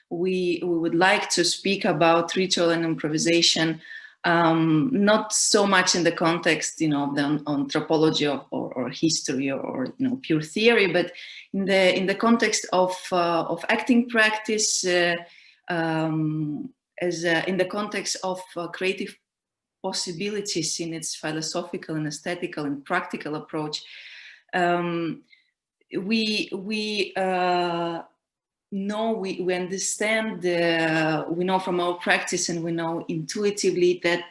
we would like to speak about ritual and improvisation, not so much in the context, you know, of the anthropology or history or you know, pure theory, but in the context of acting practice, in the context of creative possibilities in its philosophical and aesthetical and practical approach. We understand, we know from our practice, and we know intuitively that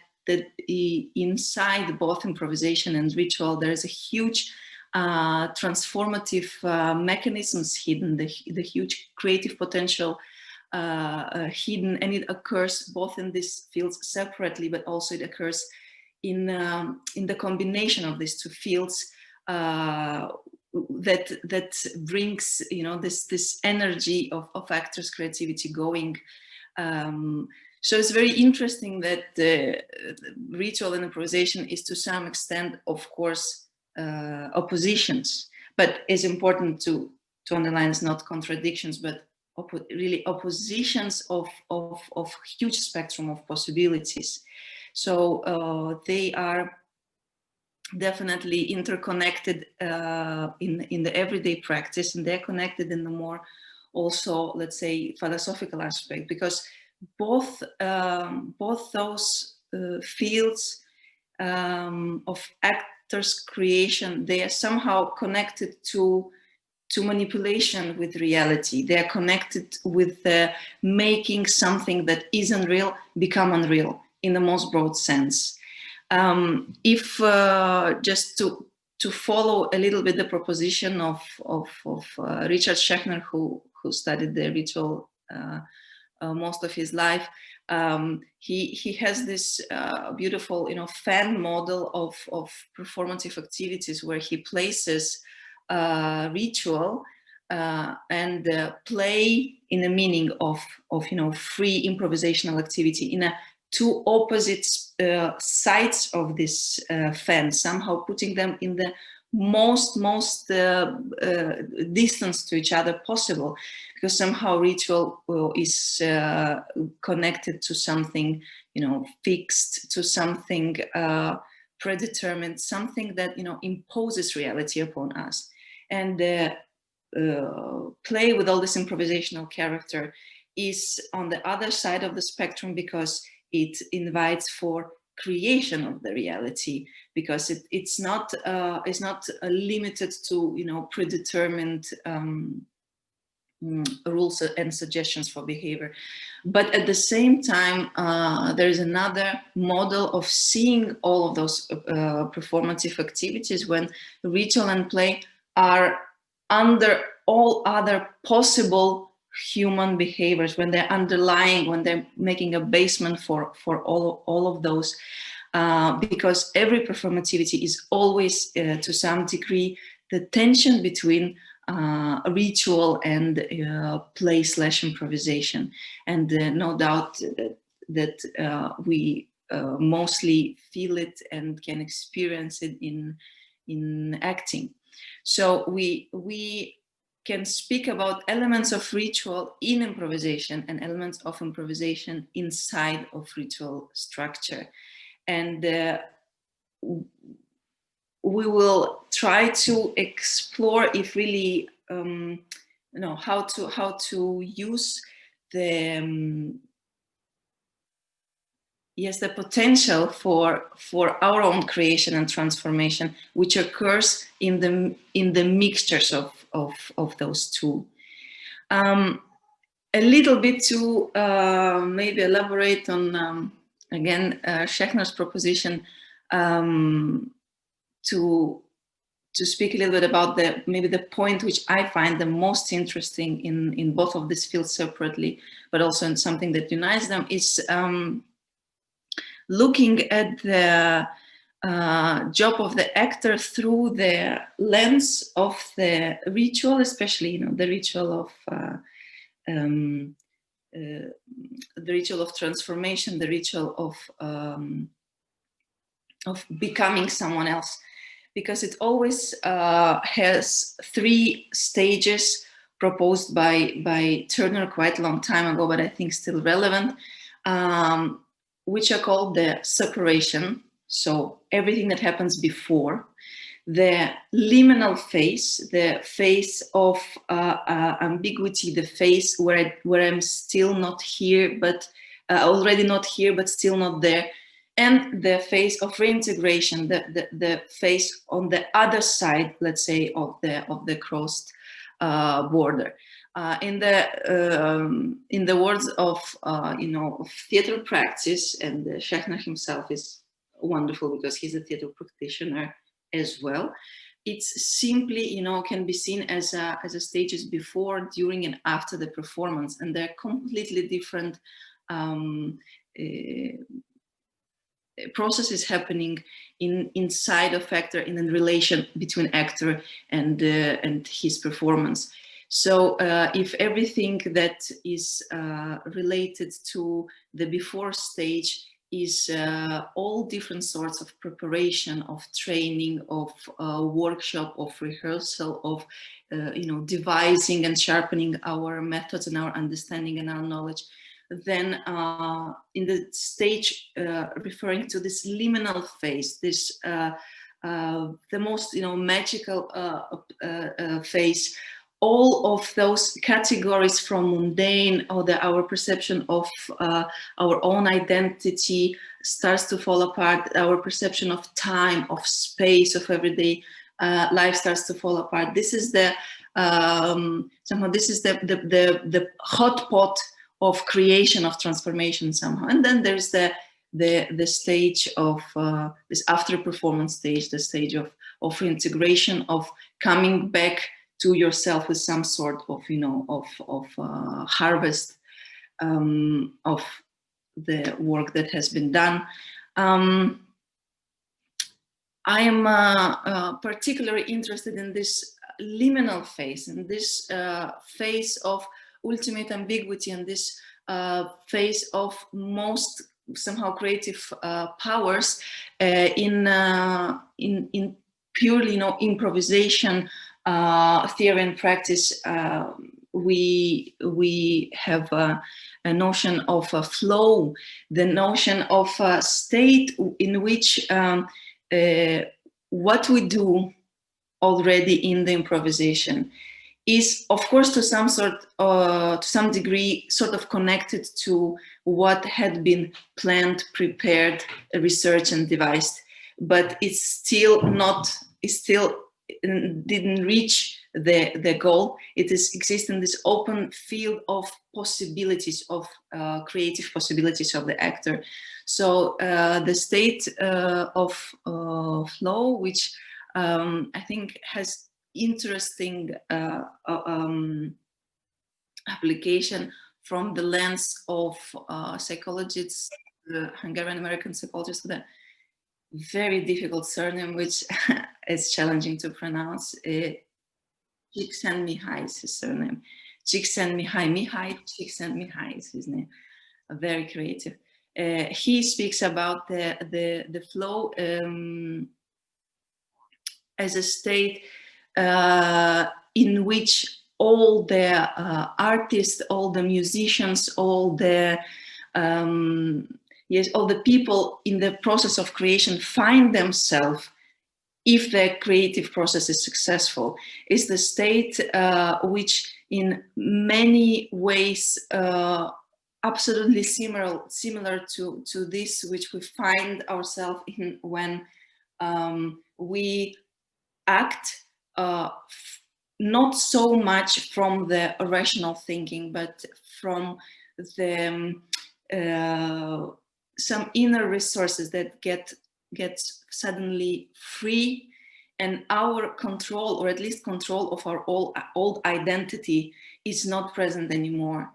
inside both improvisation and ritual there is a huge transformative mechanisms hidden, the huge creative potential hidden, and it occurs both in these fields separately, but also it occurs in the combination of these two fields that brings, you know, this energy of actors' creativity going. So it's very interesting that ritual and improvisation is to some extent, of course, oppositions, but it's important to underline it's not contradictions, but really oppositions of huge spectrum of possibilities. So they are definitely interconnected in the everyday practice, and they're connected in the more also, let's say, philosophical aspect, because both those fields of actors' creation, they are somehow connected to manipulation with reality. They are connected with making something that isn't real become unreal in the most broad sense. If just to follow a little bit the proposition of Richard Schechner, who studied the ritual most of his life, he has this beautiful, you know, fan model of performative activities where he places ritual and play in the meaning of you know, free improvisational activity in a two opposite sides of this fan, somehow putting them in the most distance to each other possible, because somehow ritual is connected to something, you know, fixed, to something predetermined, something that, you know, imposes reality upon us. And play with all this improvisational character is on the other side of the spectrum, because it invites for creation of the reality, because it's not limited to, you know, predetermined rules and suggestions for behavior. But at the same time, there is another model of seeing all of those performative activities when ritual and play are under all other possible human behaviors, when they're underlying, when they're making a basement for all of those, because every performativity is always to some degree the tension between ritual and play/improvisation. And no doubt that we mostly feel it and can experience it in acting. So we can speak about elements of ritual in improvisation and elements of improvisation inside of ritual structure. And we will try to explore if really, you know, how to use the the potential for our own creation and transformation, which occurs in the mixtures of those two. A little bit to maybe elaborate on again Schechner's proposition, to speak a little bit about maybe the point which I find the most interesting in both of these fields separately, but also in something that unites them, is looking at the job of the actor through the lens of the ritual, especially, you know, the ritual of transformation, the ritual of becoming someone else, because it always has three stages proposed by Turner quite a long time ago, but I think still relevant, which are called the separation. So everything that happens before, the liminal phase, the phase of ambiguity, the phase where I'm still not here, but already not here, but still not there, and the phase of reintegration, the phase on the other side, let's say, of the crossed border. In the words of of theater practice, and Schechner himself is wonderful because he's a theater practitioner as well. It's simply, can be seen as a stages before, during, and after the performance, and they're completely different processes happening inside of actor, in a relation between actor and his performance. So if everything that is related to the before stage is all different sorts of preparation, of training, of workshop, of rehearsal, of devising and sharpening our methods and our understanding and our knowledge, then in the stage referring to this liminal phase, this the most magical phase, all of those categories from mundane, or our perception of our own identity starts to fall apart. Our perception of time, of space, of everyday life starts to fall apart. This is the somehow this is the hot pot of creation, of transformation somehow. And then there's the stage of this after performance stage, the stage of reintegration, of coming back to yourself with some sort of harvest of the work that has been done. I am particularly interested in this liminal phase, in this phase of ultimate ambiguity, and this phase of most somehow creative powers in purely improvisation theory and practice. We have a notion of a flow, the notion of a state in which what we do already in the improvisation is, of course, to some degree, sort of connected to what had been planned, prepared, researched, and devised, but it's still didn't reach the goal. It exists in this open field of possibilities, of creative possibilities of the actor. So the state of flow, which I think has interesting application from the lens of psychologists, Hungarian-American psychologist with a very difficult surname, which is challenging to pronounce. Csikszentmihalyi is his surname. Csikszentmihalyi is his name. Very creative. He speaks about the flow as a state in which all the artists, all the musicians, all the all the people in the process of creation find themselves, if the creative process is successful, is the state which in many ways absolutely similar to this which we find ourselves in when we act not so much from the rational thinking, but from the some inner resources that get suddenly free, and our control, or at least control of our old identity, is not present anymore.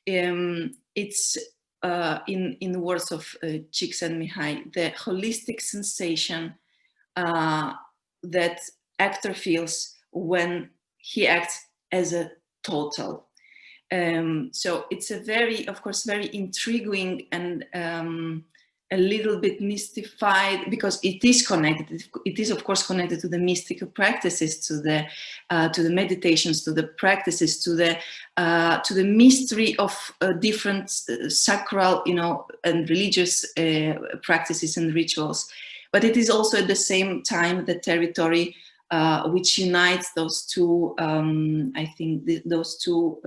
It's in the words of Csikszentmihalyi, the holistic sensation that actor feels when he acts as a total. So it's a very, of course, very intriguing and a little bit mystified, because it is connected. It is, of course, connected to the mystical practices, to the meditations, to the practices, to the mystery of different sacral, and religious practices and rituals. But it is also at the same time the territory which unites those two. I think those two.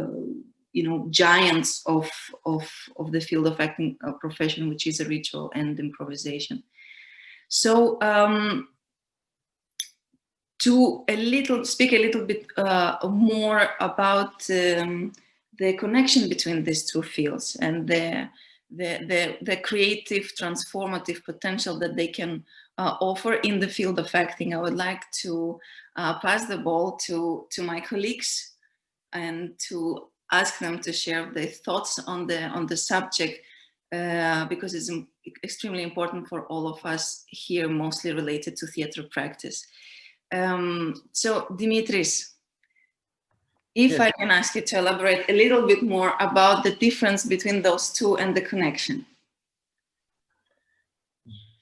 Giants of the field of acting profession, which is a ritual and improvisation. So to speak a little bit more about the connection between these two fields and the creative, transformative potential that they can offer in the field of acting, I would like to pass the ball to my colleagues and to ask them to share their thoughts on the subject, because it's extremely important for all of us here, mostly related to theater practice. So Dimitris, if I can ask you to elaborate a little bit more about the difference between those two and the connection.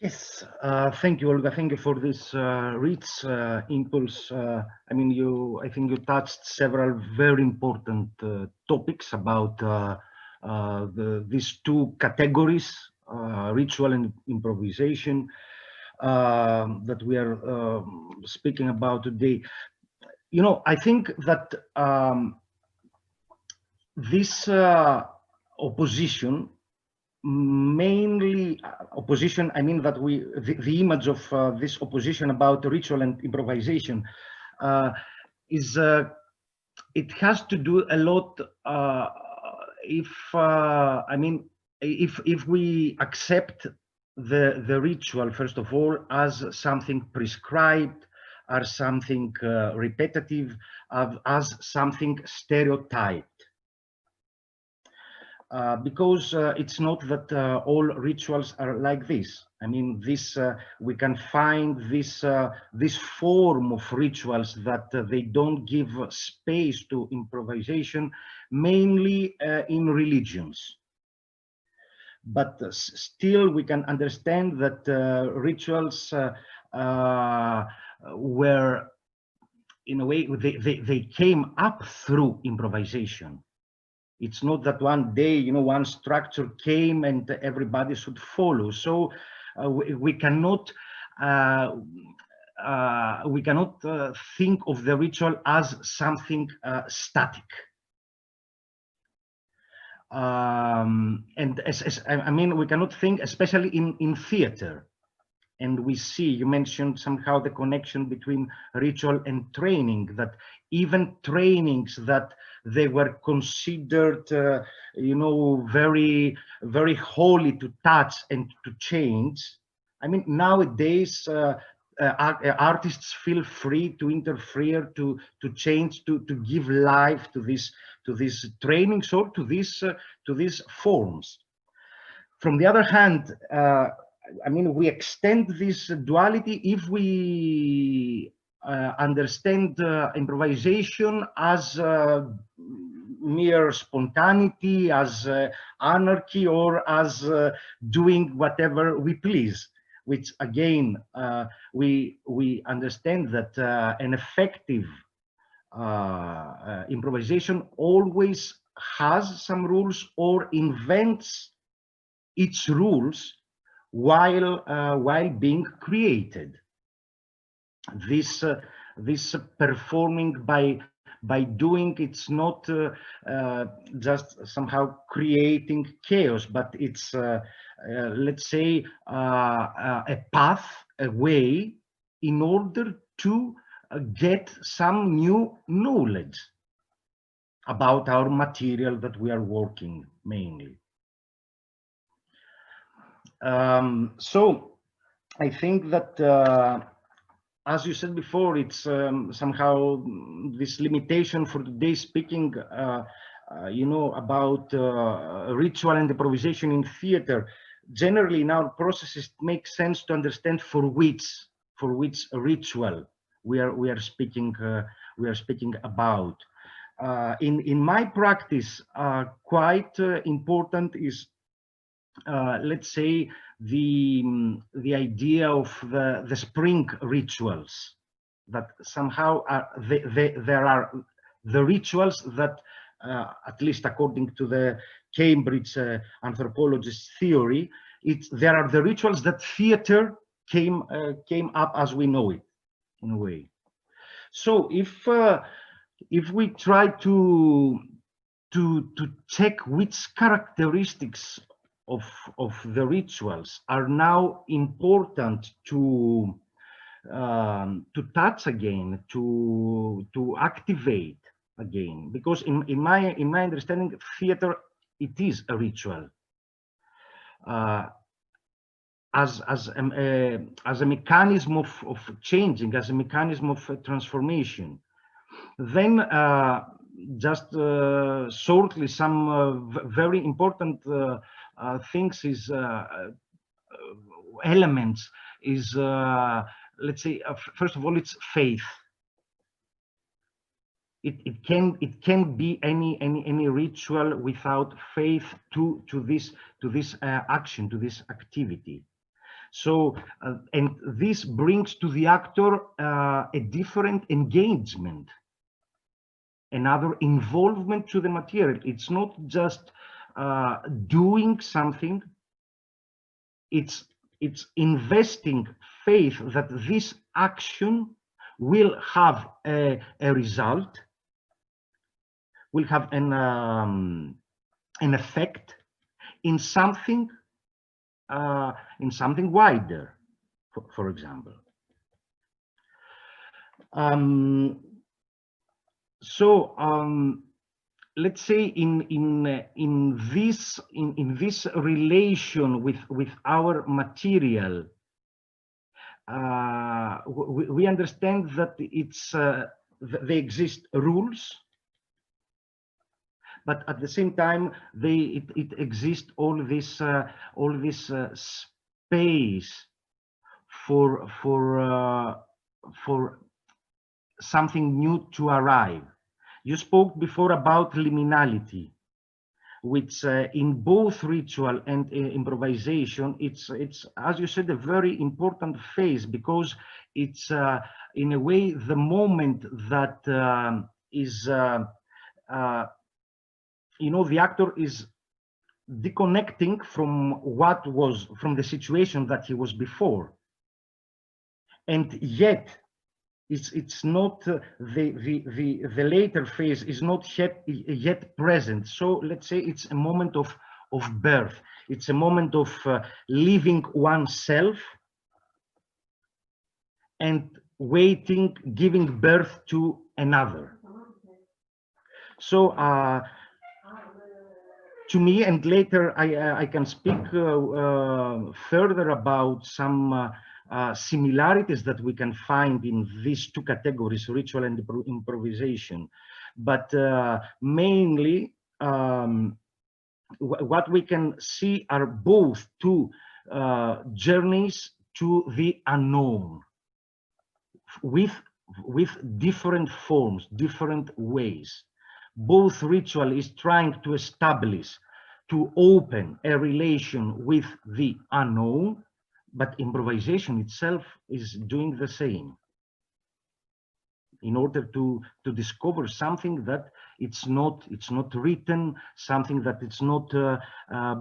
Yes, thank you, Olga. Thank you for this rich impulse. I think you touched several very important topics about these two categories, ritual and improvisation, that we are speaking about today. I think that this opposition, mainly opposition, I mean that the image of this opposition about ritual and improvisation is it has to do a lot if we accept the ritual, first of all, as something prescribed, as something repetitive, as something stereotyped. Because it's not that all rituals are like this. I mean, we can find this form of rituals that they don't give space to improvisation, mainly in religions. But still, we can understand that rituals were, in a way, they came up through improvisation. It's not that one day, one structure came and everybody should follow. So we cannot think of the ritual as something static. And we cannot think, especially in theater. And we see, you mentioned somehow the connection between ritual and training, that even trainings that they were considered, very, very holy to touch and to change. I mean, nowadays, artists feel free to interfere, to change, to give life to these trainings or to these forms. From the other hand, we extend this duality if we understand improvisation as mere spontaneity, as anarchy, or as doing whatever we please, which again, we understand that an effective improvisation always has some rules or invents its rules while being created. This performing by doing, it's not just somehow creating chaos, but it's let's say a path, a way in order to get some new knowledge about our material that we are working mainly. So I think that as you said before, it's somehow this limitation for today speaking, about ritual and improvisation in theater. Generally, in our processes, it makes sense to understand for which ritual we are speaking about. In my practice, quite important is let's say, the idea of the spring rituals, that somehow there are the rituals that, at least according to the Cambridge anthropologist theory, there are the rituals that theater came up as we know it, in a way. So if we try to check which characteristics of the rituals are now important to touch again, to activate again, because in my understanding, theater, it is a ritual, as a mechanism of changing, as a mechanism of transformation. Then just shortly, some very important things is elements is, let's say, first of all, it's faith. It can be any ritual without faith to this action, to this activity. So and this brings to the actor a different engagement, another involvement to the material. It's not just doing something, it's investing faith that this action will have a result, will have an effect in something wider, for example. So let's say in this relation with our material, we understand that it's they exist rules, but at the same time it exists all this space for something new to arrive. You spoke before about liminality, which in both ritual and improvisation, it's as you said, a very important phase, because it's in a way the moment that is you know, the actor is disconnecting from the situation that he was before, and yet it's not the later phase is not yet present. So let's say it's a moment of birth. It's a moment of leaving oneself and waiting, giving birth to another. So to me, and later I can speak further about some similarities that we can find in these two categories, ritual and improvisation. But mainly, what we can see are both two journeys to the unknown, with different forms, different ways. Both ritual is trying to establish, to open a relation with the unknown, but improvisation itself is doing the same, in order to discover something that it's not written, something that it's not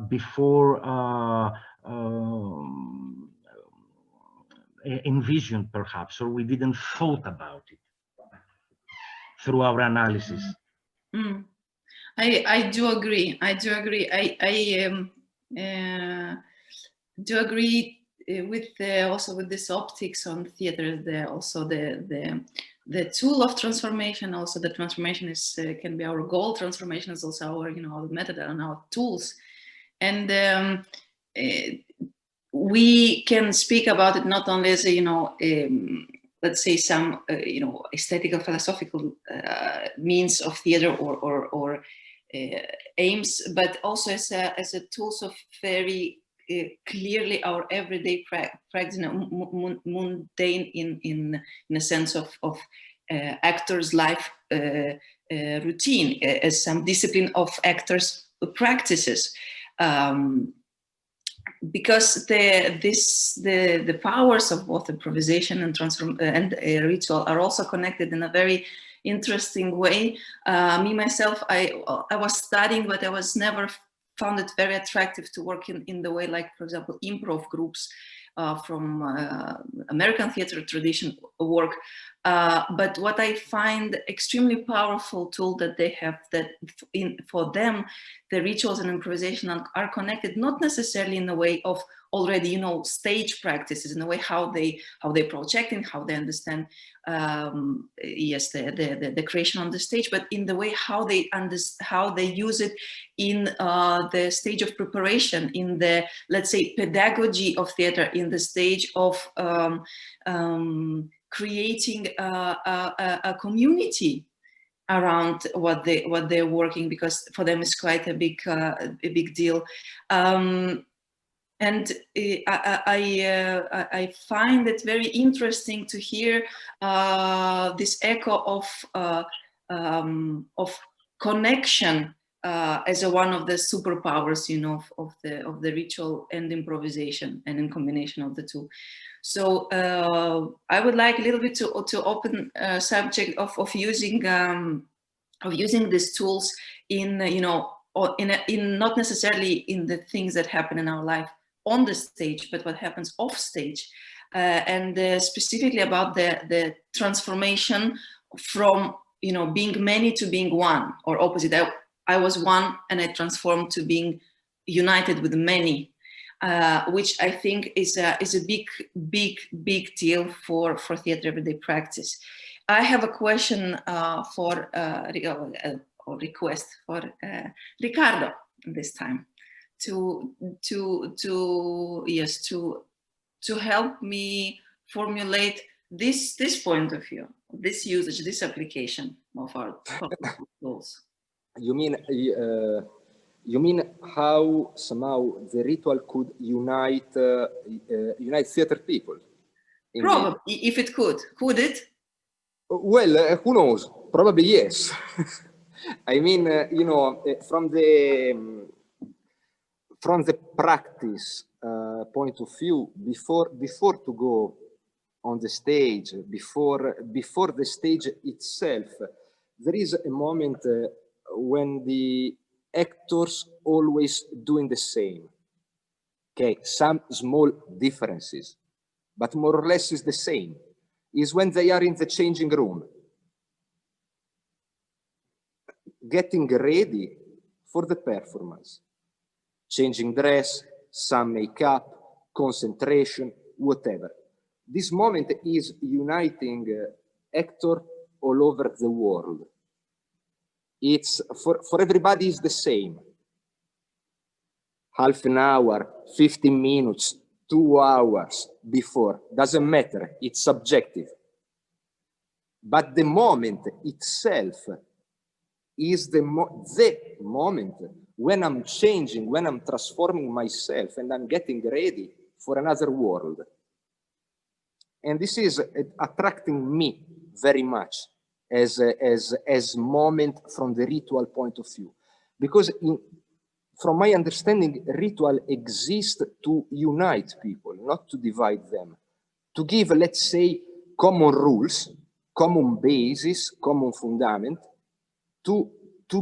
before envisioned, perhaps, or we didn't thought about it through our analysis. I do agree. I do agree with also with this optics on theater. Also the tool of transformation. Also, the transformation is can be our goal. Transformation is also our our method and our tools, and we can speak about it not only as a let's say some aesthetical philosophical means of theater or aims, but also as a tools of very clearly our everyday practice, mundane in a sense of actors' life routine, as some discipline of actors' practices. because the powers of both improvisation and ritual are also connected in a very interesting way. Me myself, I was studying, but I was never found it very attractive to work in the way, like, for example, improv groups from American theater tradition work. But what I find extremely powerful tool that they have, that for them, the rituals and improvisation are connected, not necessarily in the way of already, you know, stage practices, in a way how they project and how they understand, yes, the creation on the stage, but in the way how they use it in the stage of preparation, in the, let's say, pedagogy of theater, in the stage of creating a community around what they're working, because for them it's quite a big deal. And I find it very interesting to hear this echo of connection as one of the superpowers, you know, of the ritual and improvisation, and in combination of the two. So I would like a little bit to open a subject of using these tools in, you know, in not necessarily in the things that happen in our life on the stage, but what happens off stage, and specifically about the transformation from, you know, being many to being one, or opposite. I was one and I transformed to being united with many, which I think is a big deal for theater everyday practice. I have a question or request for Riccardo this time to help me formulate this point of view, this usage, this application of our tools. You mean how somehow the ritual could unite theater people? Probably, if it could it? Well, who knows? Probably yes. I mean, you know, from the practice point of view, before to go on the stage, before the stage itself, there is a moment when the actors always doing the same. Okay, some small differences, but more or less is the same. Is when they are in the changing room, getting ready for the performance, changing dress, some makeup, concentration, whatever. This moment is uniting actors all over the world. It's for everybody is the same. Half an hour, 15 minutes, 2 hours before, doesn't matter, it's subjective. But the moment itself is the moment when I'm changing, when I'm transforming myself and I'm getting ready for another world. And this is attracting me very much as moment from the ritual point of view. Because from my understanding, ritual exists to unite people, not to divide them. To give, let's say, common rules, common basis, common fundament, to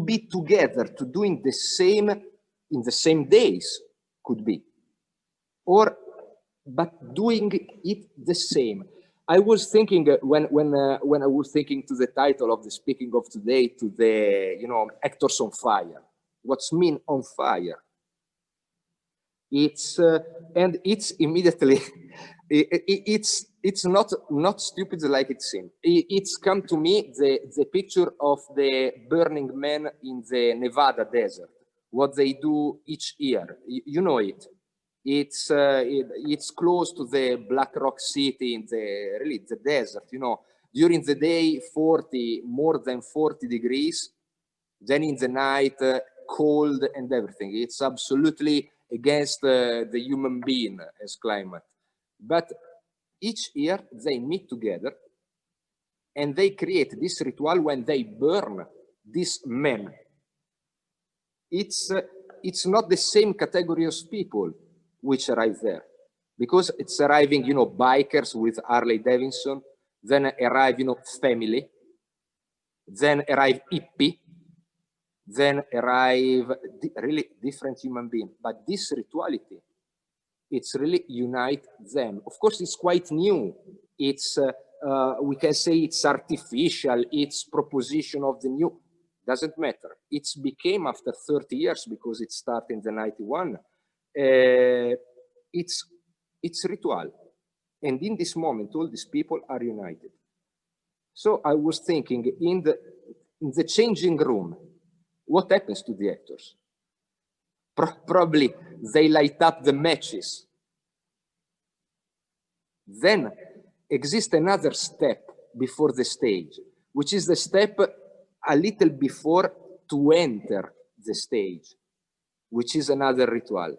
be together, to doing the same in the same days, could be. But doing it the same. I was thinking when I was thinking to the title of the speaking of today, to the, you know, actors on fire. What's mean on fire? It's and it's immediately it's not stupid like it seems. It's come to me the picture of the burning man in the Nevada desert. What they do each year, you know it. It's close to the Black Rock City in the desert. You know, during the day more than 40 degrees, then in the night cold and everything. It's absolutely against the human being as climate. But each year they meet together and they create this ritual when they burn this man. It's not the same category of people which arrive there. Because it's arriving, you know, bikers with Harley Davidson, then arrive, you know, family, then arrive hippie, then arrive really different human being. But this rituality, it's really unite them. Of course, it's quite new. It's, we can say it's artificial, it's proposition of the new, doesn't matter. It's became after 30 years because it started in the 91. It's ritual. And in this moment, all these people are united. So I was thinking in the changing room, what happens to the actors? Probably they light up the matches. Then exists another step before the stage, which is the step a little before to enter the stage, which is another ritual.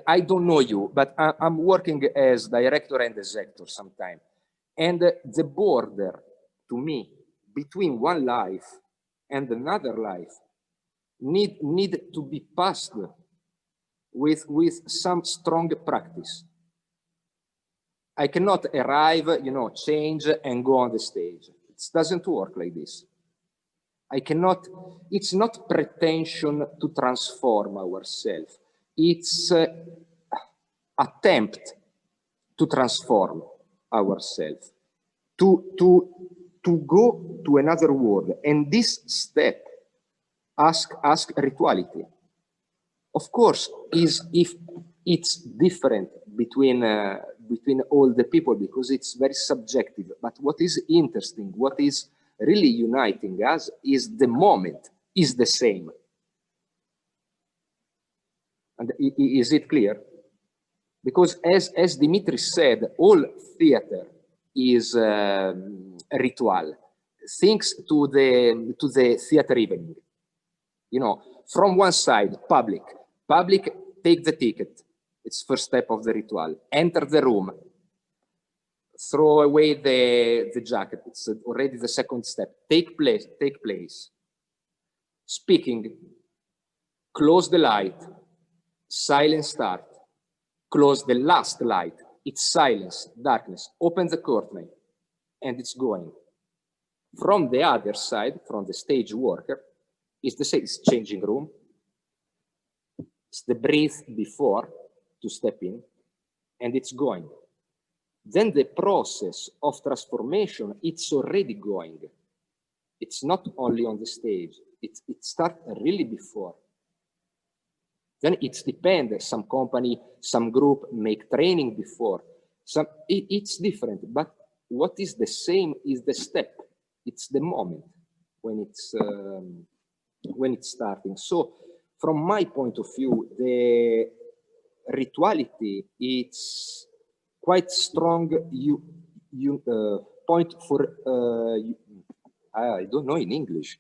I don't know you, but I'm working as director and as actor sometime. And the border, to me, between one life and another life need to be passed with some strong practice. I cannot arrive, you know, change and go on the stage. It doesn't work like this. I cannot, it's not pretension to transform ourselves. It's attempt to transform ourselves, to go to another world. And this step ask rituality. Of course, if it's different between all the people because it's very subjective. But what is interesting, what is really uniting us is the moment is the same. And is it clear? Because as Dimitris said, all theater is a ritual. Thanks to the theater evening. You know, from one side, public take the ticket. It's first step of the ritual. Enter the room. Throw away the jacket. It's already the second step. Take place. Speaking. Close the light. Silence start. Close the last light. It's silence, darkness. Open the curtain. And it's going. From the other side, from the stage worker, is the same changing room. It's the breath before to step in, and it's going. Then the process of transformation, it's already going. It's not only on the stage. It starts really before. Then it's depends. Some company, some group make training before. It's different, but what is the same is the step. It's the moment when it's starting. So from my point of view, the rituality, it's quite strong point for, I don't know in English.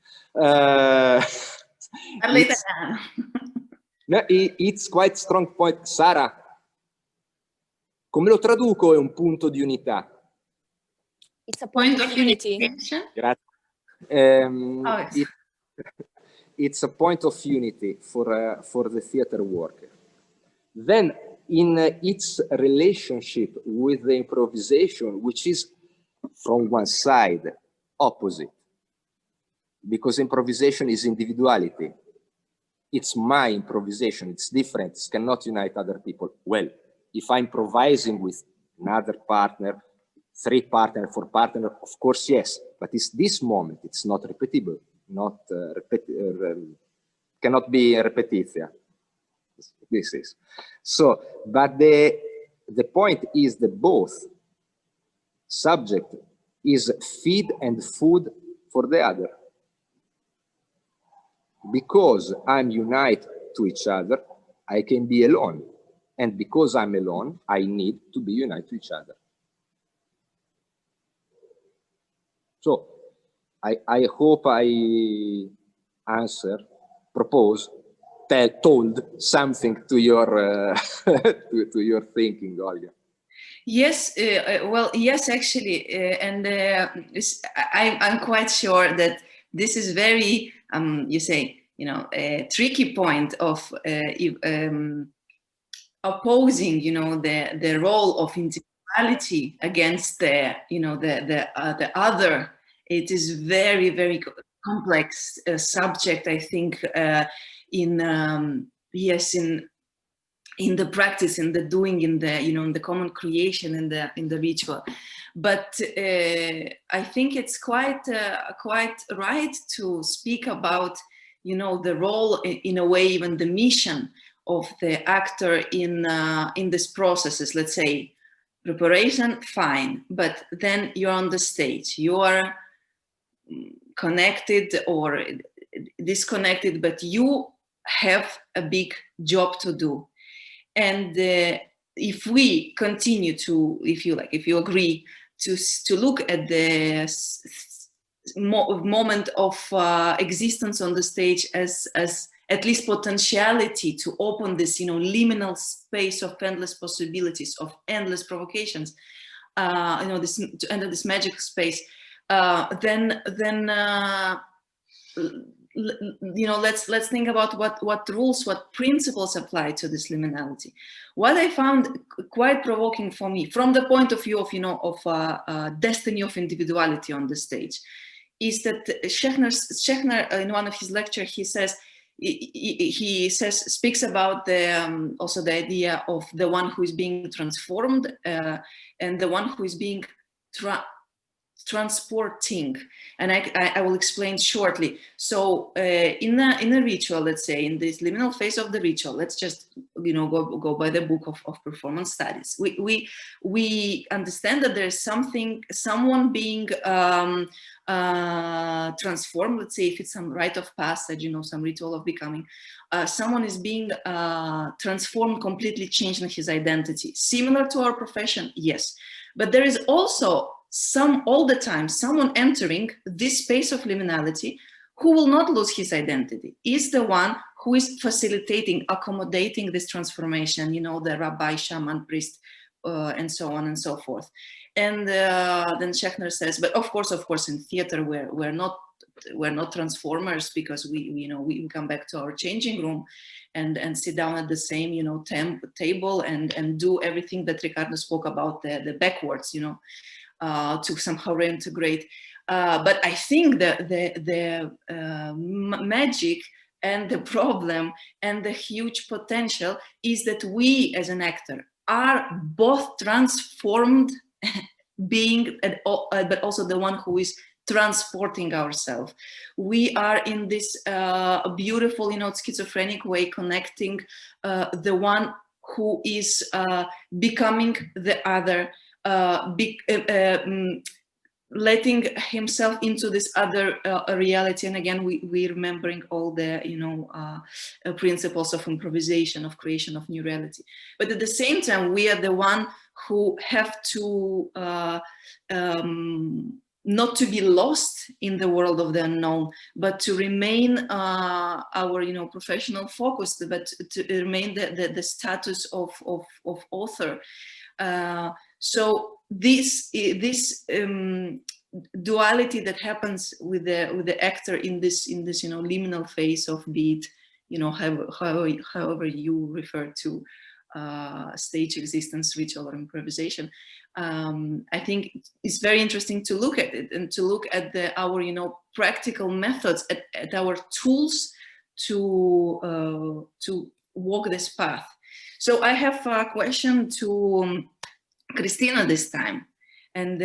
It's quite strong point. Sara, come lo traduco è un punto di unità? It's a point of unity. Grazie. It's a point of unity for the theater worker. Then in its relationship with the improvisation, which is from one side, opposite, because improvisation is individuality. It's my improvisation, it's different, it cannot unite other people. Well, if I'm improvising with another partner, 3 partner, 4 partner, of course, yes, but it's this moment, it's not repeatable, not cannot be repetition. This is. So, but the point is that both subject is feed and food for the other. Because I'm united to each other, I can be alone. And because I'm alone, I need to be united to each other. So I hope I answer, propose, told something to your to your thinking, Olga. Yes, well, yes, actually, and I'm quite sure that this is very, you say, you know, a tricky point of opposing, you know, the role of individuality against the other. It is very, very complex subject, I think, in the practice, in the doing, in the, you know, in the common creation, in the ritual. But I think it's quite right to speak about, you know, the role, in a way, even the mission of the actor in these processes. Let's say preparation, fine, but then you're on the stage, you are connected or disconnected, but you have a big job to do. And if we continue to, if you agree, to look at the moment of existence on the stage as at least potentiality to open this, you know, liminal space of endless possibilities, of endless provocations, you know, this, to enter this magic space, then you know, let's think about what rules, what principles apply to this liminality. What I found quite provoking for me, from the point of view of, you know, of destiny of individuality on the stage, is that Schechner in one of his lectures, he speaks about the also the idea of the one who is being transformed and the one who is being transporting, and I will explain shortly. So in a ritual, let's say in this liminal phase of the ritual, let's just, you know, go by the book of performance studies. We understand that there's someone being transformed. Let's say if it's some rite of passage, you know, some ritual of becoming, someone is being transformed, completely changed in his identity. Similar to our profession, yes, but there is also all the time someone entering this space of liminality who will not lose his identity, is the one who is facilitating, accommodating this transformation, you know, the rabbi, shaman, priest, and so on and so forth. And then Schechner says, but of course in theater we're not transformers, because we come back to our changing room and sit down at the same, you know, table and do everything that Riccardo spoke about, the backwards, you know, to somehow reintegrate. But I think that the magic and the problem and the huge potential is that we as an actor are both transformed being, but also the one who is transporting ourselves. We are in this beautiful, you know, schizophrenic way connecting the one who is becoming the other, letting himself into this other reality. And again, we remembering all the, you know, principles of improvisation, of creation of new reality. But at the same time, we are the one who have to not to be lost in the world of the unknown, but to remain our, you know, professional focus, but to remain the status of author. So this duality that happens with the actor in this, you know, liminal phase of, be it, you know, however you refer to stage existence, ritual, or improvisation, I think it's very interesting to look at it and to look at our, you know, practical methods, at our tools to walk this path. So I have a question to Christina this time, and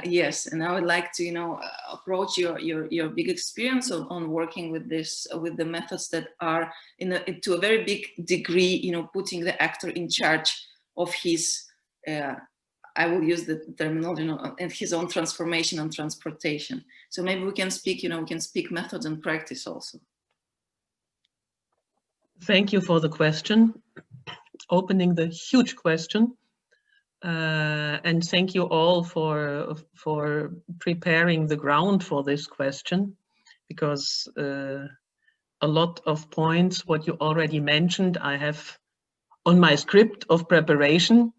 yes, and I would like to, you know, approach your big experience on working with this, with the methods that are to a very big degree, you know, putting the actor in charge of his, I will use the terminology, you know, and his own transformation and transportation. So maybe we can speak, you know, we can speak methods and practice also. Thank you for the question, opening the huge question. And thank you all for preparing the ground for this question, because a lot of points, what you already mentioned, I have on my script of preparation.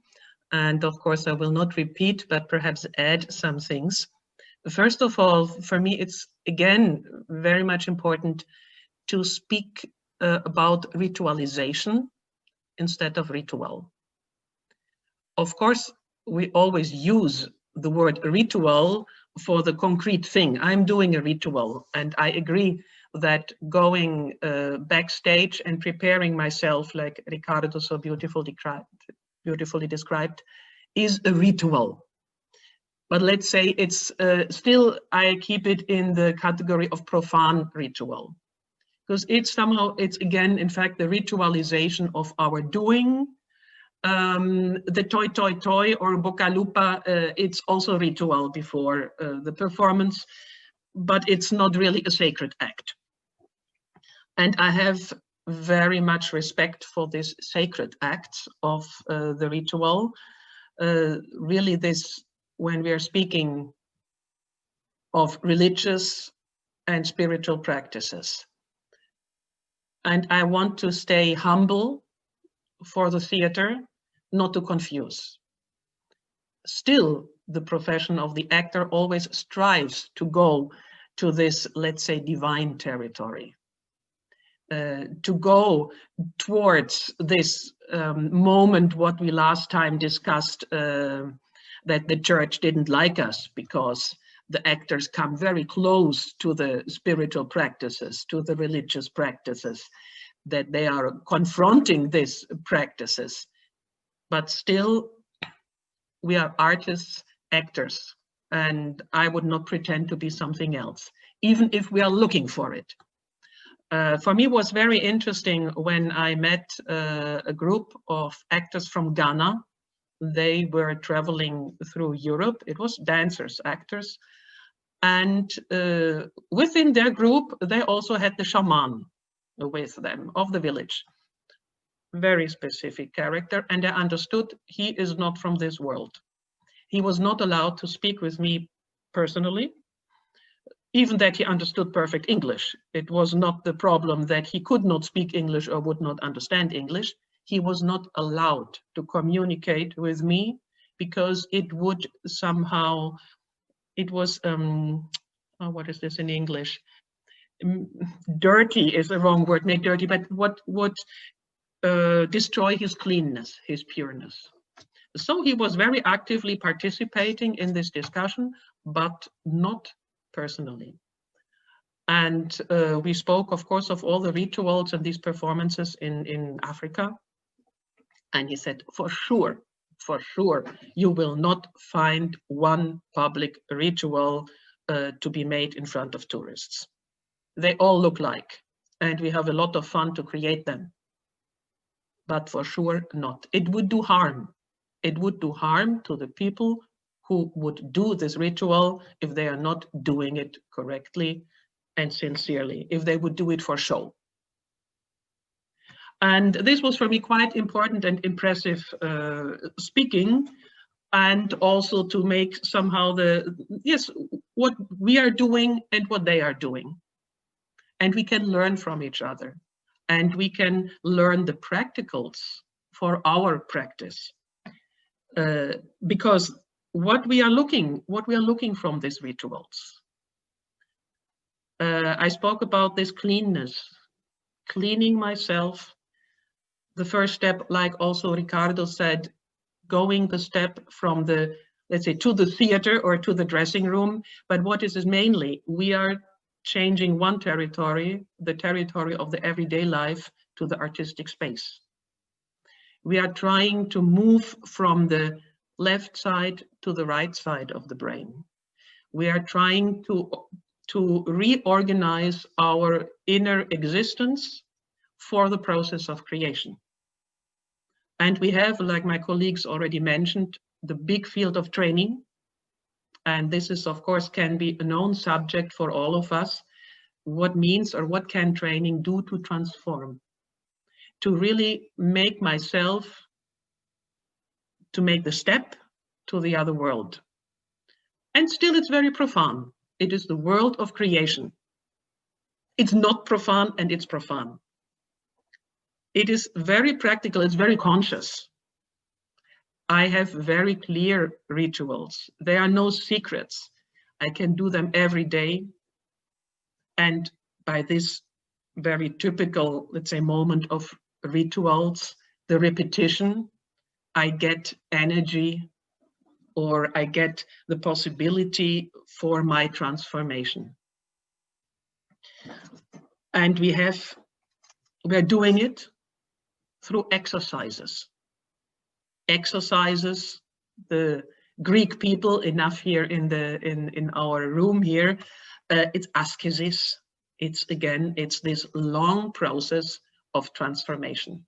And of course, I will not repeat, but perhaps add some things. First of all, for me, it's again very much important to speak about ritualization instead of ritual. Of course, we always use the word ritual for the concrete thing. I'm doing a ritual, and I agree that going backstage and preparing myself, like Riccardo so beautifully described, is a ritual. But let's say it's still, I keep it in the category of profane ritual, because it's somehow, it's again, in fact, the ritualization of our doing. The toi or boca lupa, it's also ritual before the performance, but it's not really a sacred act. And I have very much respect for this sacred acts of the ritual. Really this, when we are speaking of religious and spiritual practices. And I want to stay humble for the theater, not to confuse. Still, the profession of the actor always strives to go to this, let's say, divine territory, to go towards this moment, what we last time discussed, that the church didn't like us because the actors come very close to the spiritual practices, to the religious practices, that they are confronting these practices. But still, we are artists, actors, and I would not pretend to be something else, even if we are looking for it. For me, it was very interesting when I met a group of actors from Ghana. They were traveling through Europe. It was dancers, actors. And within their group, they also had the shaman with them of the village. Very specific character, and I understood he is not from this world. He was not allowed to speak with me personally, even that he understood perfect English. It was not the problem that he could not speak English or would not understand English. He was not allowed to communicate with me because it would somehow, it was, what is this in English? Dirty is the wrong word, not dirty, but what would destroy his cleanness, his pureness. So he was very actively participating in this discussion, but not personally. And we spoke, of course, of all the rituals and these performances in Africa. And he said, for sure, you will not find one public ritual to be made in front of tourists. They all look like, and we have a lot of fun to create them. But for sure not. It would do harm. It would do harm to the people who would do this ritual if they are not doing it correctly and sincerely, if they would do it for show. And this was for me quite important and impressive speaking, and also to make somehow what we are doing and what they are doing. And we can learn from each other. And we can learn the practicals for our practice. Because what we are looking from these rituals. I spoke about this cleanness, cleaning myself. The first step, like also Riccardo said, going the step from the, let's say, to the theater or to the dressing room. But what is it mainly? We are changing one territory, the territory of the everyday life, to the artistic space. We are trying to move from the left side to the right side of the brain. We are trying to reorganize our inner existence for the process of creation. And we have, like my colleagues already mentioned, the big field of training. And this is, of course, can be a known subject for all of us. What means or what can training do to transform? To really make myself, to make the step to the other world. And still it's very profound. It is the world of creation. It's not profane and it's profane. It is very practical, it's very conscious. I have very clear rituals. There are no secrets. I can do them every day. And by this very typical, let's say, moment of rituals, the repetition, I get energy, or I get the possibility for my transformation. And we're doing it through exercises. Exercises, the Greek people, enough here in our room here, it's ascesis. It's this long process of transformation.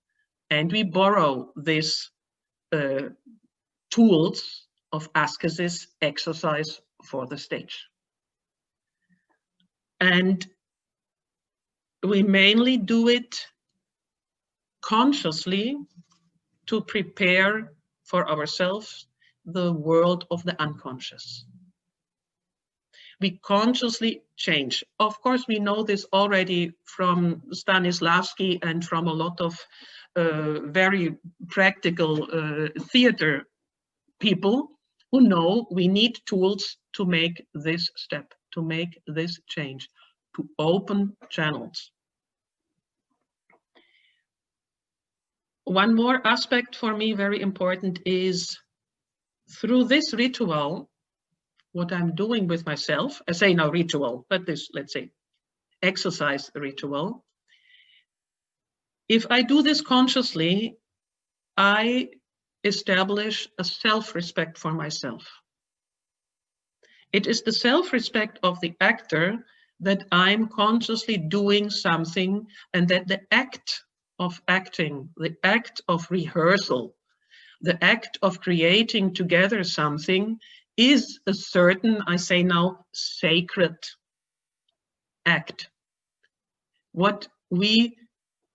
And we borrow these tools of ascesis, exercise, for the stage. And we mainly do it consciously to prepare for ourselves the world of the unconscious. We consciously change. Of course, we know this already from Stanislavski and from a lot of very practical theater people who know we need tools to make this step, to make this change, to open channels. One more aspect for me very important is through this ritual, what I'm doing with myself, I say now ritual, but this, let's say, exercise ritual. If I do this consciously, I establish a self-respect for myself. It is the self-respect of the actor that I'm consciously doing something, and that the act of acting, the act of rehearsal, the act of creating together something is a certain, I say now, sacred act. What we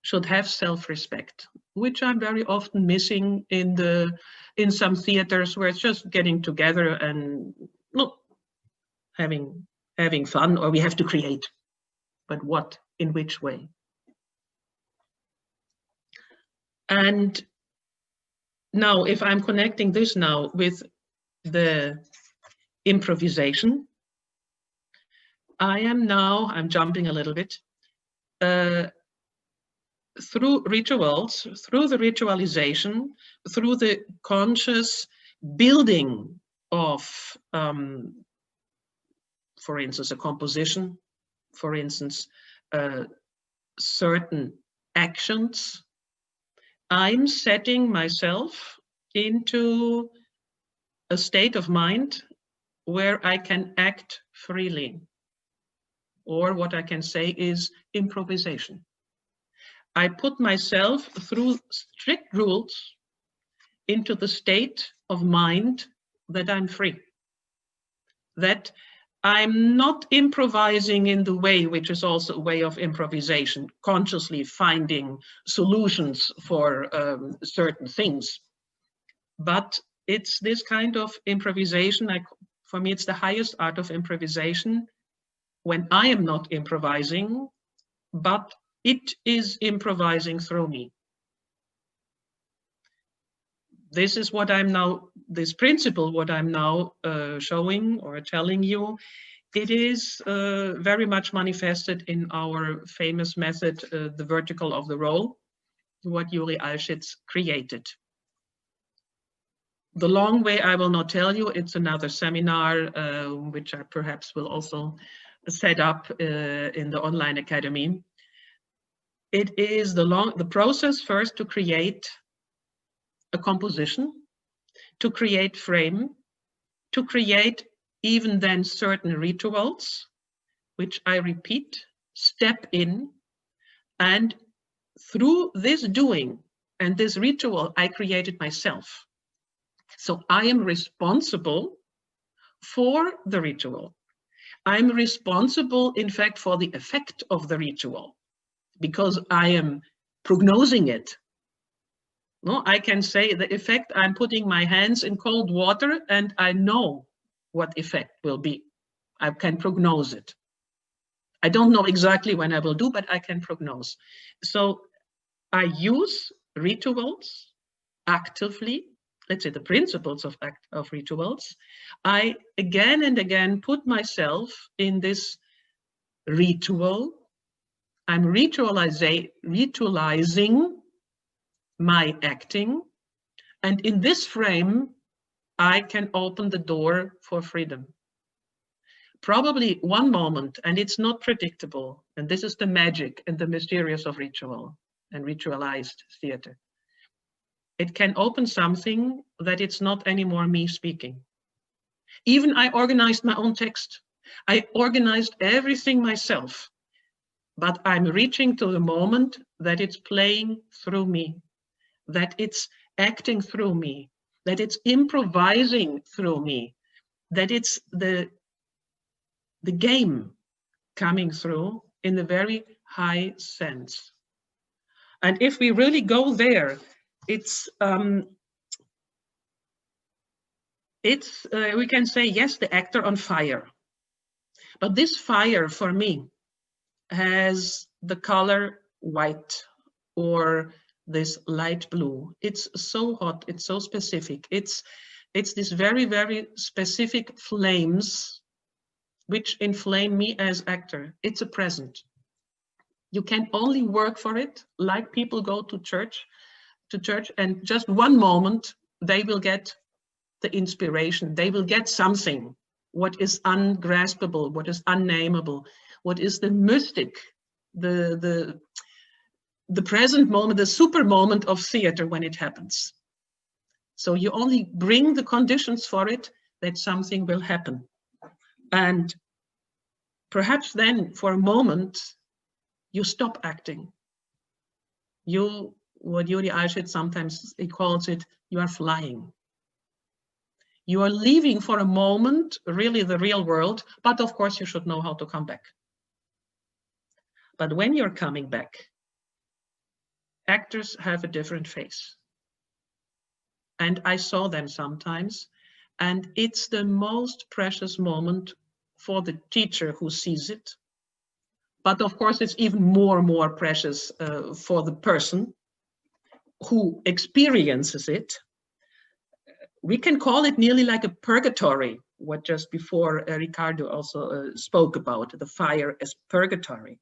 should have self-respect, which I'm very often missing in some theaters where it's just getting together and having fun, or we have to create. But what, in which way? And now, if I'm connecting this now with the improvisation, I'm jumping a little bit, through rituals, through the ritualization, through the conscious building of, for instance, a composition, for instance, certain actions, I'm setting myself into a state of mind where I can act freely. Or what I can say is improvisation. I put myself through strict rules into the state of mind that I'm free. That I'm not improvising in the way, which is also a way of improvisation, consciously finding solutions for certain things. But it's this kind of improvisation, for me, it's the highest art of improvisation, when I am not improvising, but it is improvising through me. This is what I'm now, this principle, what I'm now showing or telling you, it is very much manifested in our famous method, the vertical of the role, what Yuri Alschitz created. The long way I will not tell you, it's another seminar, which I perhaps will also set up in the online academy. It is the process first to create a composition, to create frame, to create even then certain rituals, which I repeat, step in, and through this doing and this ritual, I created myself. So I am responsible for the ritual. I'm responsible, in fact, for the effect of the ritual, because I am prognosing it. No, I can say the effect, I'm putting my hands in cold water and I know what effect will be. I can prognose it. I don't know exactly when I will do, but I can prognose. So I use rituals actively, let's say the principles of rituals. I again and again put myself in this ritual. I'm ritualizing my acting. And in this frame, I can open the door for freedom. Probably one moment, and it's not predictable. And this is the magic and the mysterious of ritual and ritualized theater. It can open something that it's not anymore me speaking. Even I organized my own text. I organized everything myself, but I'm reaching to the moment that it's playing through me, that it's acting through me, that it's improvising through me, that it's the game coming through in a very high sense. And if we really go there, it's we can say, yes, the actor on fire. But this fire for me has the color white or this light blue. It's so hot, it's so specific. It's this very, very specific flames which inflame me as actor. It's a present. You can only work for it like people go to church, and just one moment they will get the inspiration. They will get something, what is ungraspable, what is unnameable, what is the mystic, the present moment, the super moment of theater when it happens. So you only bring the conditions for it that something will happen. And perhaps then for a moment, you stop acting. What Yuri Alschitz sometimes he calls it, you are flying. You are leaving for a moment, really the real world, but of course you should know how to come back. But when you're coming back, actors have a different face. And I saw them sometimes, and it's the most precious moment for the teacher who sees it. But of course, it's even more precious for the person who experiences it. We can call it nearly like a purgatory, what just before Riccardo also spoke about, the fire as purgatory.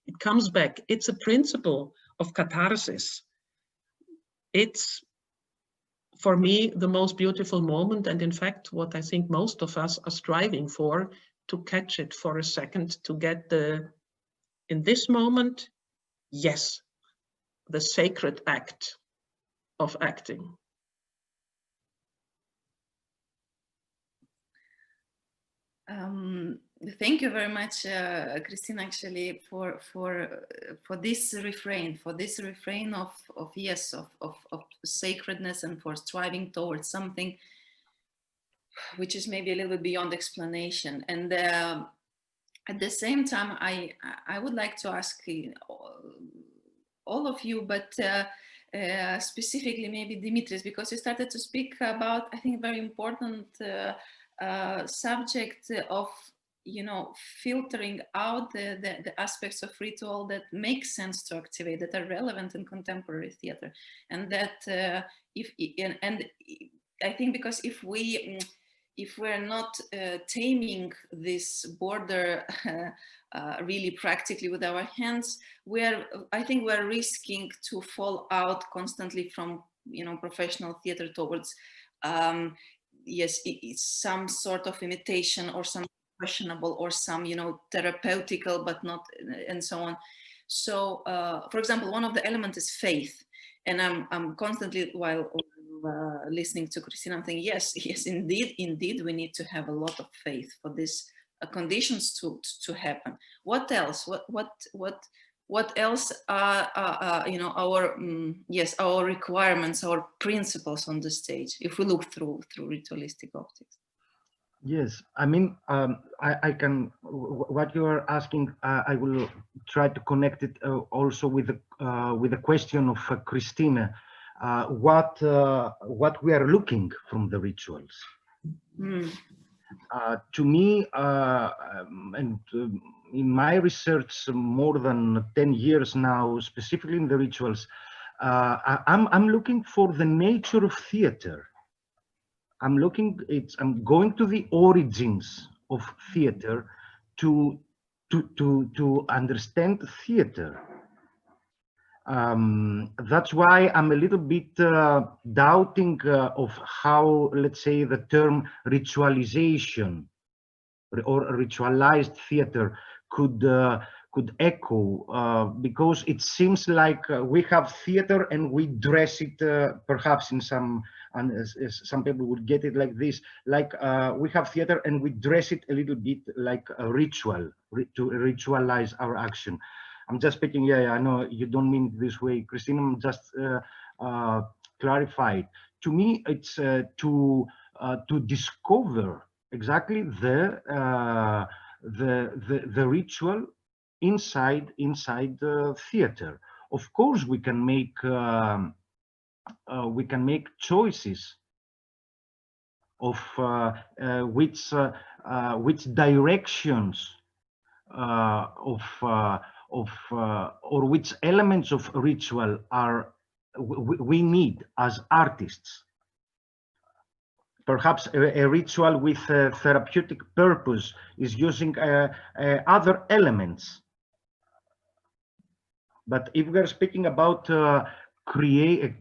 It comes back. It's a principle of catharsis. It's, for me, the most beautiful moment, and in fact, what I think most of us are striving for, to catch it for a second, to get in this moment, yes, the sacred act of acting. Thank you very much, Christina, actually, for this refrain, of sacredness, and for striving towards something which is maybe a little bit beyond explanation. And at the same time, I would like to ask all of you, but specifically maybe Dimitris, because you started to speak about, I think, very important subject of, filtering out the aspects of ritual that make sense to activate, that are relevant in contemporary theater, and that I think, because if we're not taming this border really practically with our hands, I think we're risking to fall out constantly from professional theater towards yes, it's some sort of imitation, or some questionable, or some therapeutical, but not, and so on. So for example, one of the elements is faith, and I'm constantly, while listening to Christina, I'm thinking, yes, indeed we need to have a lot of faith for these conditions to happen. What else? What else are our requirements, our principles on the stage, if we look through ritualistic optics? Yes, I mean, I can, what you are asking, I will try to connect it also with the question of Christina, what we are looking from the rituals. To me, and in my research, more than 10 years now, specifically in the rituals, I'm looking for the nature of theater. I'm going to the origins of theater to understand theater. That's why I'm a little bit doubting of how, let's say, the term ritualization or ritualized theater could echo, because it seems like we have theater and we dress it, perhaps in some, and some people would get it like this, like we have theater and we dress it a little bit like a ritual, to ritualize our action. I'm just speaking, yeah, I know you don't mean it this way, Christine, I'm just clarified. To me, it's to discover exactly the ritual inside the theater. Of course, we can make choices of which directions or which elements of ritual are we need as artists. Perhaps a ritual with a therapeutic purpose is using other elements. But if we're speaking about creation,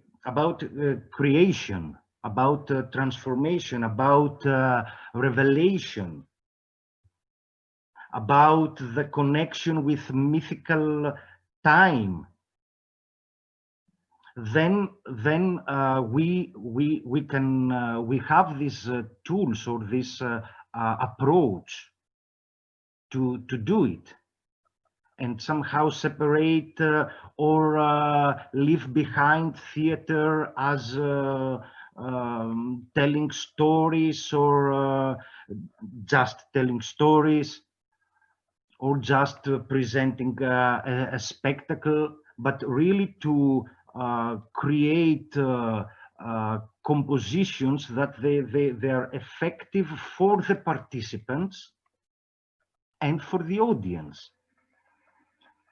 about transformation, about revelation, about the connection with mythical time, then we have these tools or this approach to do it, and somehow separate or leave behind theater as telling stories, or just telling stories, or just presenting a spectacle, but really to create compositions that they are effective for the participants and for the audience.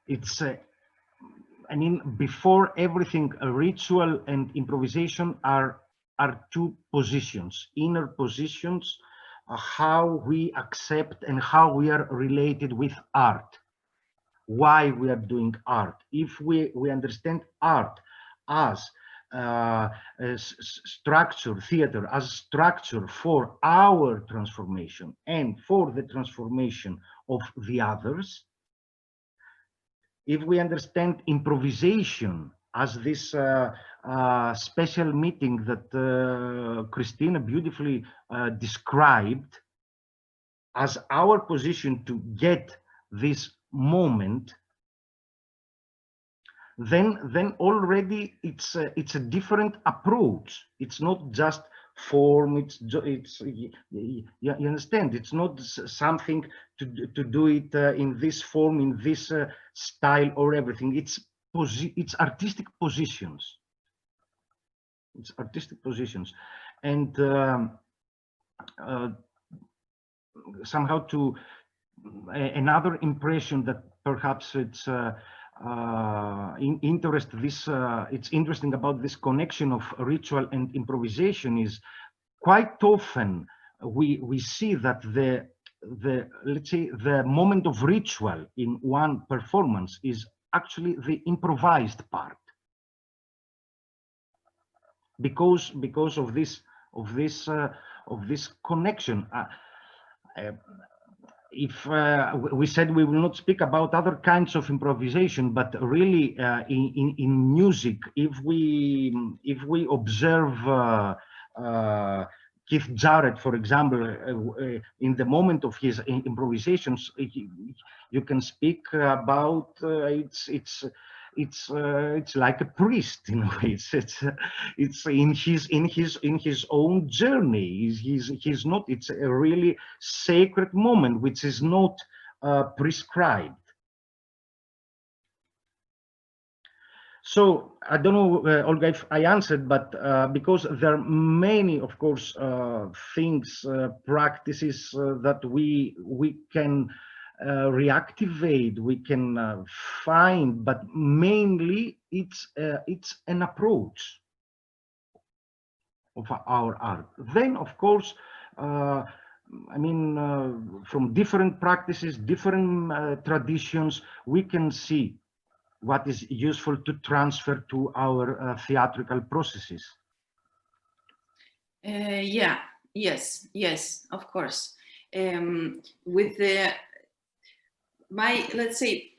It's I mean, before everything, a ritual and improvisation are two positions, inner positions, how we accept and how we are related with art, why we are doing art. If we understand art as structure, theater as structure for our transformation and for the transformation of the others, if we understand improvisation as this special meeting that Christina beautifully described as our position to get this moment, then already it's a different approach. It's not just form, it's you understand, it's not something to do it in this form, in this style or everything. It's artistic positions. It's artistic positions, and somehow to another impression that perhaps it's it's interesting about this connection of ritual and improvisation is quite often we see that let's say the moment of ritual in one performance is actually the improvised part, because of this connection. If we said we will not speak about other kinds of improvisation, but really in music, if we observe Keith Jarrett, for example, in the moment of his improvisations, you can speak about it's like a priest in a way. It's in his own journey. He's not. It's a really sacred moment, which is not prescribed. So I don't know, Olga, if I answered, but because there are many, of course, things, practices that we can reactivate, we can find, but mainly it's an approach of our art. Then, of course, I mean, from different practices, different traditions, we can see what is useful to transfer to our theatrical processes. Yeah, yes, of course. With my, let's say,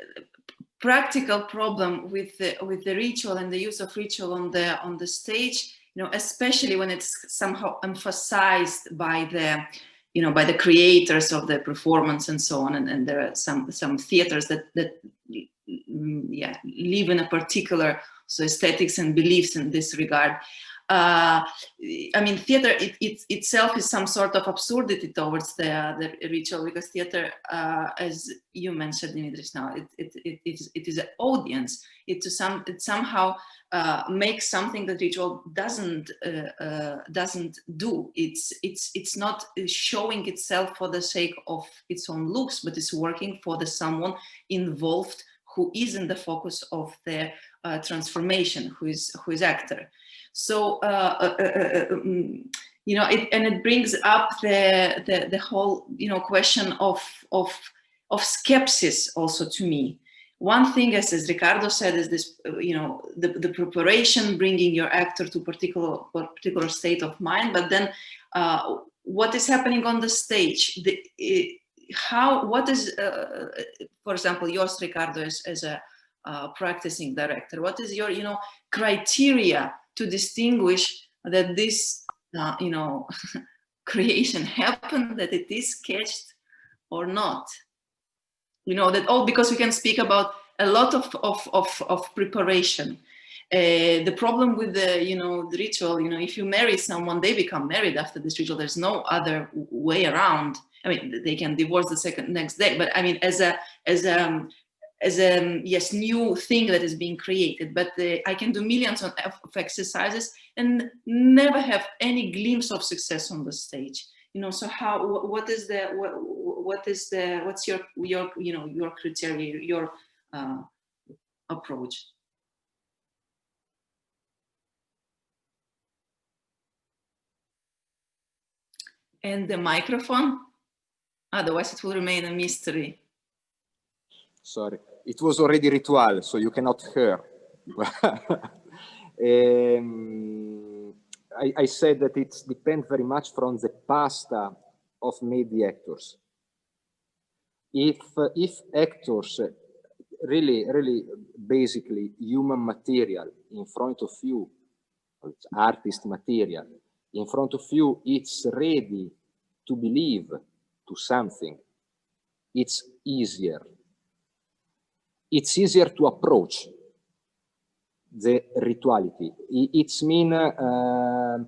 practical problem with the ritual and the use of ritual on the stage, you know, especially when it's somehow emphasized by the, you know, by the creators of the performance and so on, and there are some theaters that yeah, live in a particular so aesthetics and beliefs in this regard. I mean, theater itself is some sort of absurdity towards the ritual, because theater, as you mentioned, Dimitris, now it is an audience. It somehow makes something that ritual doesn't do. It's not showing itself for the sake of its own looks, but it's working for the someone involved who is in the focus of the transformation, who is actor. So you know, it brings up the whole, you know, question of skepsis also to me. One thing, as Riccardo said, is this, you know, the preparation, bringing your actor to particular state of mind, but then what is happening on the stage? What is, for example, yours, Riccardo, as a practicing director, what is your, you know, criteria to distinguish that this, you know, creation happened, that it is sketched or not? You know, that all, because we can speak about a lot of preparation. The problem with the, you know, the ritual, you know, if you marry someone, they become married after this ritual. There's no other way around. I mean, they can divorce the next day, but I mean, as a yes, new thing that is being created. But I can do millions of exercises and never have any glimpse of success on the stage. You know, so how? What's your you know, your criteria, your approach? And the microphone, otherwise it will remain a mystery. Sorry, it was already ritual, so you cannot hear. I said that it depends very much from the pasta of made the actors. If actors really basically human material in front of you, it's artist material in front of you, it's ready to believe to something, it's easier. It's easier to approach the rituality. It's mean that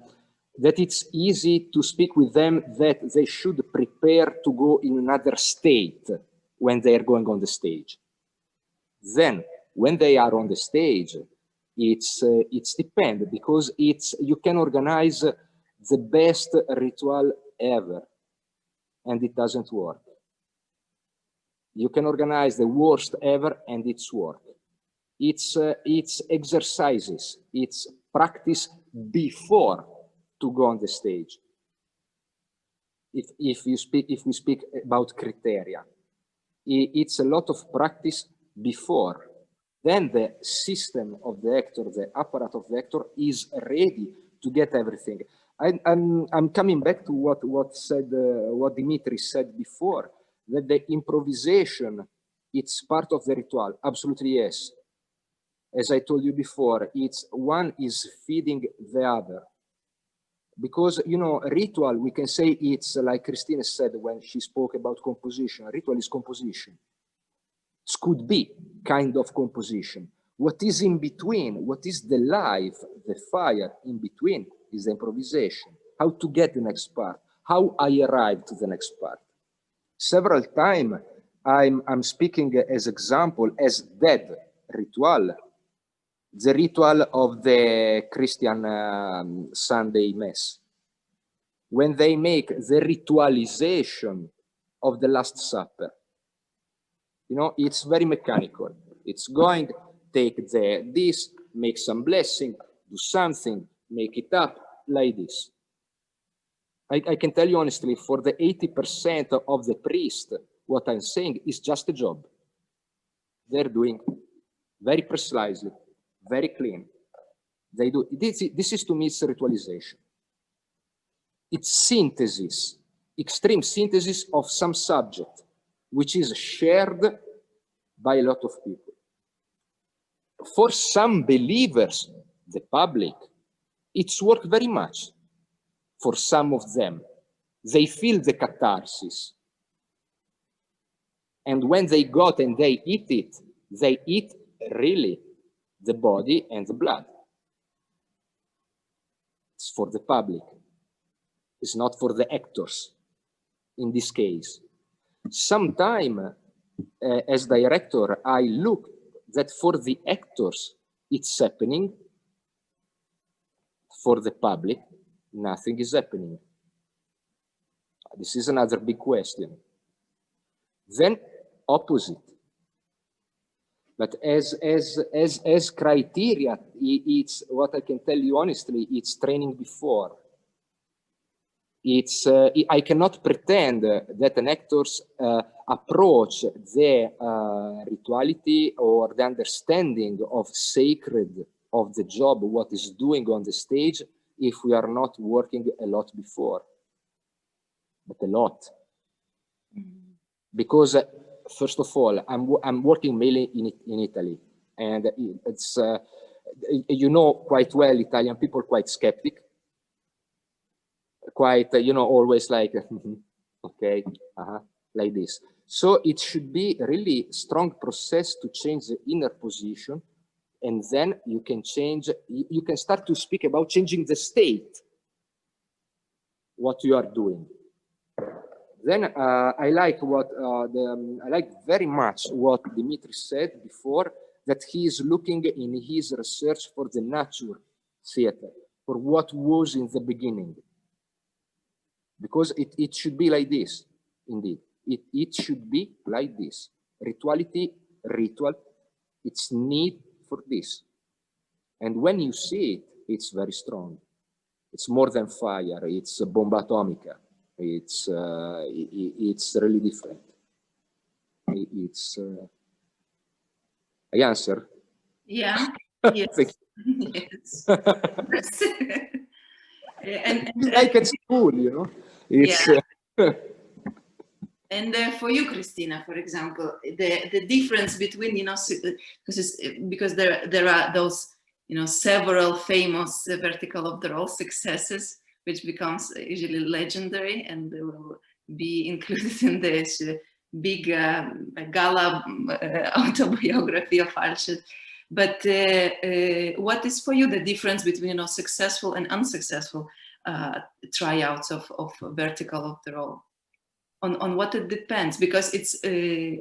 it's easy to speak with them, that they should prepare to go in another state when they are going on the stage. Then, when they are on the stage, it's depend, because you can organize the best ritual ever, and it doesn't work. You can organize the worst ever, and it's work. It's exercises, it's practice before to go on the stage. If we speak about criteria, it's a lot of practice before. Then the system of the actor, the apparatus of the actor is ready to get everything. I'm coming back to what Dimitris said before, that the improvisation, it's part of the ritual. Absolutely yes. As I told you before, it's one is feeding the other. Because, you know, ritual, we can say it's like Christina said when she spoke about composition. Ritual is composition. It could be kind of composition. What is in between, what is the life, the fire in between is the improvisation. How to get the next part, how I arrive to the next part. Several times I'm speaking as example as dead ritual, the ritual of the Christian Sunday Mass. When they make the ritualization of the Last Supper, you know, it's very mechanical. It's going, take this, make some blessing, do something, make it up, like this. I can tell you honestly, for the 80% of the priest, what I'm saying is just a job. They're doing very precisely, very clean. They do this is to me it's ritualization. It's synthesis, extreme synthesis of some subject, which is shared by a lot of people. For some believers, the public, it's worked very much. For some of them, they feel the catharsis. And when they got and they eat really the body and the blood. It's for the public. It's not for the actors in this case. Sometime as director, I look that for the actors, it's happening. For the public, nothing is happening. This is another big question. Then opposite. But as criteria, it's what I can tell you honestly, it's training before. It's I cannot pretend that an actor's approach the rituality or the understanding of sacred of the job, what is doing on the stage, if we are not working a lot before, but a lot. Because first of all, I'm working mainly in Italy, and it's you know quite well Italian people quite skeptic, quite you know always like okay, like this. So it should be a really strong process to change the inner position, and then you can change. You can start to speak about changing the state, what you are doing. Then I like what I like very much what Dimitris said before, that he is looking in his research for the nature theater, for what was in the beginning. Because it should be like this, indeed. It should be like this. Rituality, ritual, it's need for this. And when you see it, it's very strong. It's more than fire, it's a bomba atomica. It's really different. It's I answer. Yeah. Yes. Yes. and like at school, you know. It's yeah. And for you, Christina, for example, the difference between, you know, because there are those, you know, several famous vertical of the role successes, which becomes usually legendary, and they will be included in this big gala autobiography of Falshed. But what is for you the difference between, you know, successful and unsuccessful tryouts of vertical of the role? On what it depends, because it's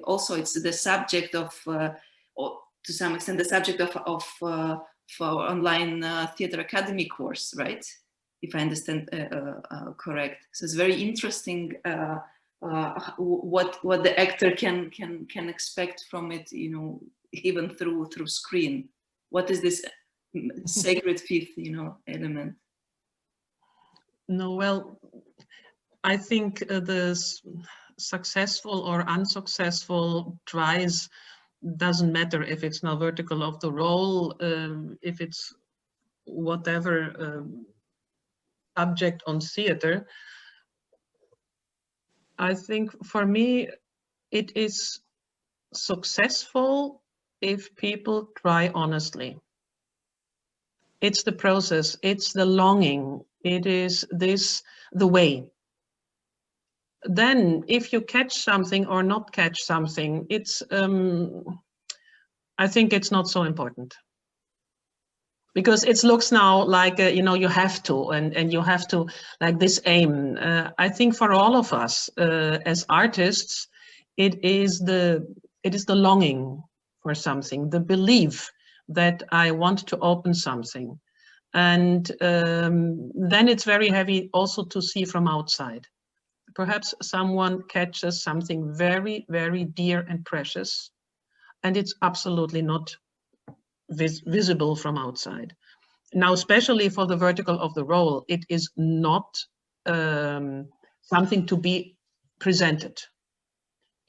also it's the subject of, or to some extent, the subject of for online theater academy course, right? If I understand correct. So it's very interesting what the actor can expect from it, you know, even through screen. What is this sacred fifth, you know, element? No, well, I think the successful or unsuccessful tries doesn't matter if it's now vertical of the role, if it's whatever subject on theater. I think for me, it is successful if people try honestly. It's the process, it's the longing, it is the way. Then if you catch something or not catch something, it's I think it's not so important, because it looks now like you know, you have to and you have to, like this aim. I think for all of us as artists, it is the longing for something, the belief that I want to open something, and then it's very heavy also to see from outside. Perhaps someone catches something very, very dear and precious, and it's absolutely not visible from outside. Now, especially for the vertical of the role, it is not something to be presented.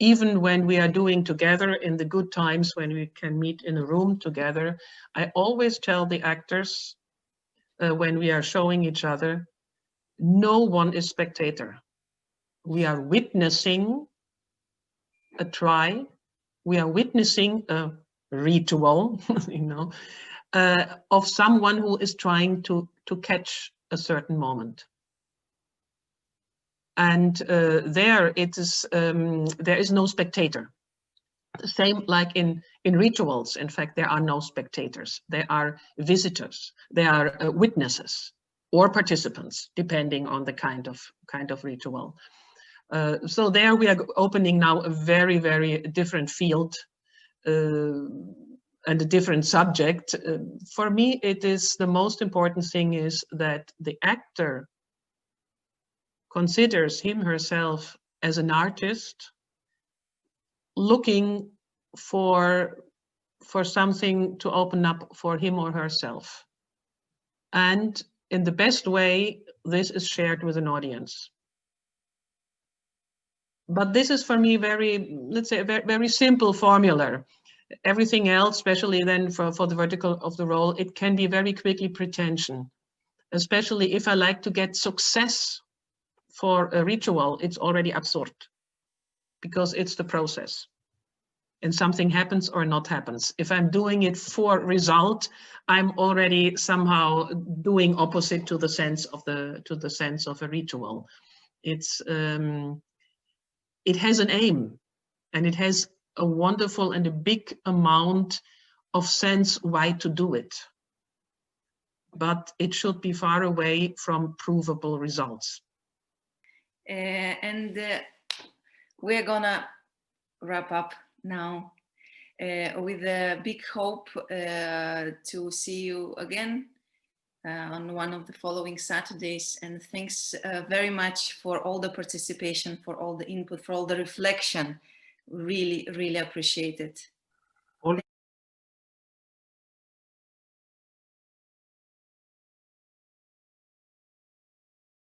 even when we are doing together in the good times when we can meet in a room together, I always tell the actors when we are showing each other, no one is spectator. We are witnessing a try. We are witnessing a ritual, you know, of someone who is trying to catch a certain moment. And there is no spectator. The same like in rituals. In fact, there are no spectators. There are visitors. There are witnesses or participants, depending on the kind of ritual. So there we are opening now a very, very different field and a different subject. For me, it is the most important thing is that the actor considers him herself as an artist looking for something to open up for him or herself. And in the best way, this is shared with an audience. But this is for me very, let's say, a very, very simple formula. Everything else, especially then for the vertical of the role, it can be very quickly pretension. Especially if I like to get success for a ritual, it's already absurd because it's the process. And something happens or not happens. If I'm doing it for result, I'm already somehow doing opposite to the sense of a ritual. It has an aim, and it has a wonderful and a big amount of sense why to do it. But it should be far away from provable results. And we're gonna wrap up now with a big hope to see you again on one of the following Saturdays. And thanks very much for all the participation, for all the input, for all the reflection. Really, really appreciate it.